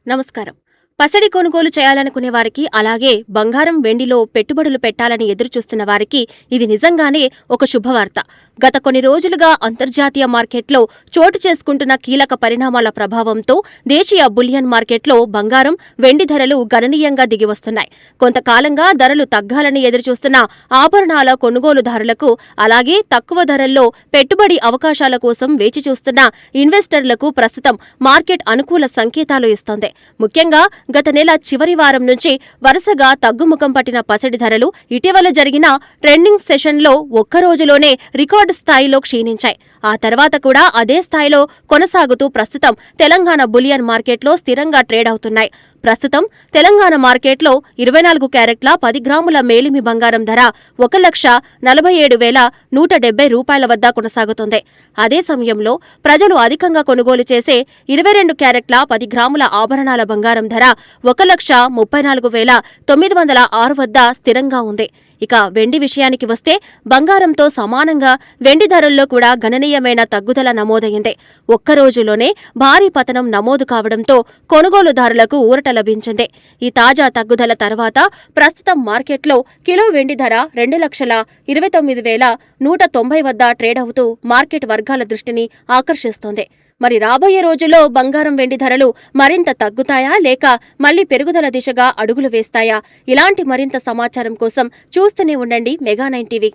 నమస్కారం. పసిడి కొనుగోలు చేయాలనుకునే వారికి, అలాగే బంగారం, వెండిలో పెట్టుబడులు పెట్టాలని ఎదురుచూస్తున్న వారికి ఇది నిజంగానే ఒక శుభవార్త. గత కొన్ని రోజులుగా అంతర్జాతీయ మార్కెట్లో చోటు చేసుకుంటున్న కీలక పరిణామాల ప్రభావంతో దేశీయ బులియన్ మార్కెట్లో బంగారం, వెండి ధరలు గణనీయంగా దిగివస్తున్నాయి. కొంతకాలంగా ధరలు తగ్గాలని ఎదురుచూస్తున్న ఆభరణాల కొనుగోలుదారులకు, అలాగే తక్కువ ధరల్లో పెట్టుబడి అవకాశాల కోసం వేచి చూస్తున్న ఇన్వెస్టర్లకు ప్రస్తుతం మార్కెట్ అనుకూల సంకేతాలు ఇస్తోంది. ముఖ్యంగా గత నెల చివరి వారం నుంచి వరుసగా తగ్గుముఖం పట్టిన పసిడి ధరలు ఇటీవల జరిగిన ట్రెండింగ్ సెషన్లో ఒక్కరోజులోనే రికార్డు స్థాయిలో క్షీణించాయి. ఆ తర్వాత కూడా అదే స్థాయిలో కొనసాగుతూ ప్రస్తుతం తెలంగాణ బులియన్ మార్కెట్లో స్థిరంగా ట్రేడ్ అవుతున్నాయి. ప్రస్తుతం తెలంగాణ మార్కెట్లో 24 క్యారెట్ల 10 గ్రాముల మేలిమి బంగారం ధర 1,47,170 రూపాయల వద్ద కొనసాగుతోంది. అదే సమయంలో ప్రజలు అధికంగా కొనుగోలు చేసే 22 క్యారెట్ల 10 గ్రాముల ఆభరణాల బంగారం ధర 1,34,906 వద్ద స్థిరంగా ఉంది. ఇక వెండి విషయానికి వస్తే బంగారంతో సమానంగా వెండి ధరల్లో కూడా గణనీయమైన తగ్గుదల నమోదైంది. ఒక్కరోజులోనే భారీ పతనం నమోదు కావడంతో కొనుగోలుదారులకు ఊరట లభించింది. ఈ తాజా తగ్గుదల తర్వాత ప్రస్తుతం మార్కెట్లో కిలో వెండి ధర 2,29,190 వద్ద ట్రేడ్ అవుతూ మార్కెట్ వర్గాల దృష్టిని ఆకర్షిస్తోంది. మరి రాబోయే రోజుల్లో బంగారం, వెండి ధరలు మరింత తగ్గుతాయా, లేక మళ్లీ పెరుగుదల దిశగా అడుగులు వేస్తాయా? ఇలాంటి మరింత సమాచారం కోసం చూస్తూనే ఉండండి మెగా 9 టీవీ.